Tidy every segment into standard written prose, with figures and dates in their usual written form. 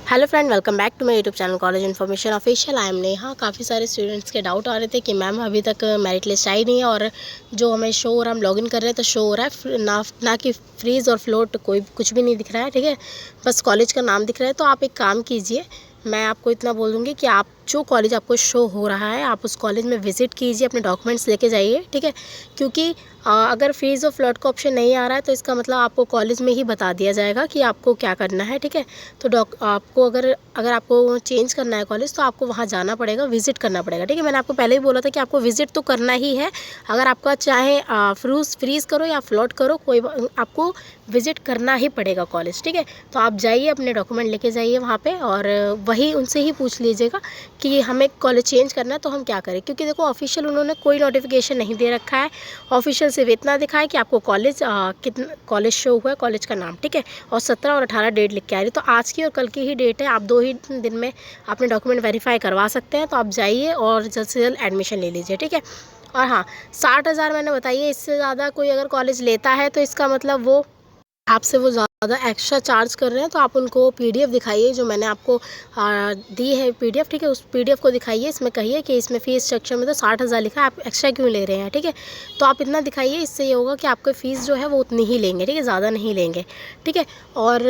Hello friend, welcome back to my YouTube channel college information official. I am Neha. काफ़ी सारे students के doubt आ रहे थे कि मैम अभी तक मेरिट लिस्ट आई नहीं है और जो हमें शो हो रहा है, हम लॉगिन कर रहे हैं तो शो हो रहा है ना कि फ्रीज़ और फ्लोट कोई कुछ भी नहीं दिख रहा है। ठीक है, बस कॉलेज का नाम दिख रहा है। तो आप एक काम कीजिए, मैं आपको इतना बोल दूँगी कि आप जो कॉलेज आपको शो हो रहा है आप उस कॉलेज में विज़िट कीजिए, अपने डॉक्यूमेंट्स लेके जाइए। ठीक है, क्योंकि अगर फीस और फ्लॉट का ऑप्शन नहीं आ रहा है तो इसका मतलब आपको कॉलेज में ही बता दिया जाएगा कि आपको क्या करना है। ठीक है, तो आपको अगर आपको चेंज करना है कॉलेज तो आपको वहाँ जाना पड़ेगा, विज़िट करना पड़ेगा। ठीक है, मैंने आपको पहले ही बोला था कि आपको विज़िट तो करना ही है। अगर आपका चाहे फ्रीज़ करो या फ्लॉट करो, आपको विज़िट करना ही पड़ेगा कॉलेज। ठीक है, तो आप जाइए, अपने डॉक्यूमेंट लेके जाइए वहाँ पे और वही उनसे ही पूछ लीजिएगा कि हमें कॉलेज चेंज करना है तो हम क्या करें। क्योंकि देखो, ऑफिशियल उन्होंने कोई नोटिफिकेशन नहीं दे रखा है। ऑफिशियल सिर्फ इतना दिखा है कि आपको कितना कॉलेज शो हुआ है, कॉलेज का नाम। ठीक है, और 17 और 18 डेट लिख के आ रही। तो आज की और कल की ही डेट है, आप 2 ही दिन में अपने डॉक्यूमेंट वेरीफाई करवा सकते हैं। तो आप जाइए और जल्द से जल्द एडमिशन ले लीजिए। ठीक है, और हाँ, 60,000 मैंने बताइए, इससे ज़्यादा कोई अगर कॉलेज लेता है तो इसका मतलब वो आपसे ज़्यादा एक्स्ट्रा चार्ज कर रहे हैं। तो आप उनको पीडीएफ दिखाइए जो मैंने आपको दी है पीडीएफ। ठीक है, उस पीडीएफ को दिखाइए, इसमें कहिए कि इसमें फ़ीस स्ट्रक्चर में तो 60,000 लिखा है, आप एक्स्ट्रा क्यों ले रहे हैं। ठीक है, तो आप इतना दिखाइए, इससे ये होगा कि आपकी फ़ीस जो है वो उतनी ही लेंगे। ठीक है, ज़्यादा नहीं लेंगे। ठीक है, और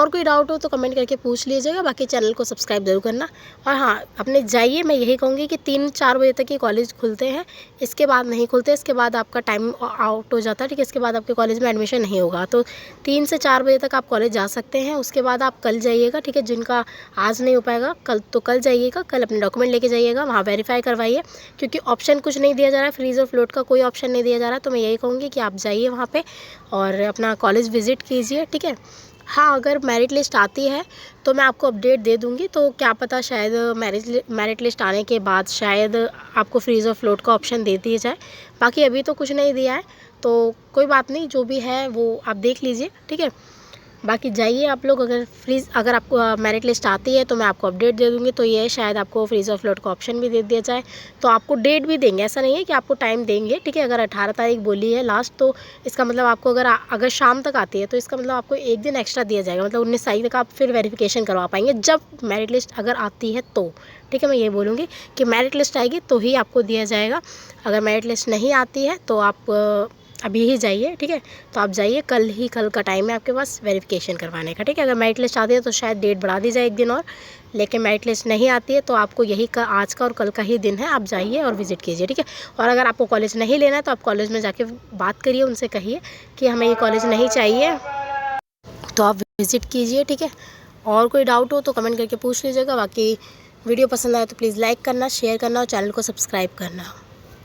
कोई डाउट हो तो कमेंट करके पूछ लीजिएगा। बाकी चैनल को सब्सक्राइब ज़रूर करना। और हाँ, अपने जाइए, मैं यही कहूँगी कि 3-4 बजे तक ये कॉलेज खुलते हैं, इसके बाद नहीं खुलते। इसके बाद आपका टाइम आउट हो जाता है। ठीक है, इसके बाद आपके कॉलेज में एडमिशन नहीं होगा। तो 3 से 4 बजे तक आप कॉलेज जा सकते हैं। उसके बाद आप कल जाइएगा। ठीक है, जिनका आज नहीं हो पाएगा कल जाइएगा, कल अपने डॉक्यूमेंट लेके जाइएगा, वहाँ वेरीफाई करवाइए। क्योंकि ऑप्शन कुछ नहीं दिया जा रहा है, फ्रीज और फ्लोट का कोई ऑप्शन नहीं दिया जा रहा है। तो मैं यही कहूँगी कि आप जाइए वहाँ पे और अपना कॉलेज विजिट कीजिए। ठीक है, हाँ, अगर मेरिट लिस्ट आती है तो मैं आपको अपडेट दे दूँगी। तो क्या पता शायद मेरिट लिस्ट आने के बाद शायद आपको फ्रीज और फ्लोट का ऑप्शन दे दिया जाए। बाकी अभी तो कुछ नहीं दिया है, तो कोई बात नहीं, जो भी है वो आप देख लीजिए। ठीक है, बाकी जाइए आप लोग। अगर आपको मेरिट लिस्ट आती है तो मैं आपको अपडेट दे दूँगी। तो ये शायद आपको फ्रीज और फ्लोट का ऑप्शन भी दे दिया जाए। तो आपको डेट भी देंगे, ऐसा नहीं है कि आपको टाइम देंगे। ठीक है, अगर 18 तारीख बोली है लास्ट, तो इसका मतलब आपको अगर शाम तक आती है तो इसका मतलब आपको एक दिन एक्स्ट्रा दिया जाएगा। मतलब 19 तारीख तक आप फिर वेरिफिकेशन करवा पाएंगे, जब मेरिट लिस्ट अगर आती है तो। ठीक है, मैं ये बोलूँगी कि मेरिट लिस्ट आएगी तो ही आपको दिया जाएगा। अगर मेरिट लिस्ट नहीं आती है तो आप अभी ही जाइए। ठीक है, तो आप जाइए, कल का टाइम है आपके पास वेरिफिकेशन करवाने का। ठीक है, अगर मेरिट लिस्ट आती है तो शायद डेट बढ़ा दी जाए एक दिन और, लेकिन मेरिट लिस्ट नहीं आती है तो आपको आज का और कल का ही दिन है, आप जाइए और विज़िट कीजिए। ठीक है, और अगर आपको कॉलेज नहीं लेना है तो आप कॉलेज में जाके बात करिए, उनसे कहिए कि हमें ये कॉलेज नहीं चाहिए, तो आप विज़िट कीजिए। ठीक है, और कोई डाउट हो तो कमेंट करके पूछ लीजिएगा। बाकी वीडियो पसंद आए तो प्लीज़ लाइक करना, शेयर करना और चैनल को सब्सक्राइब करना।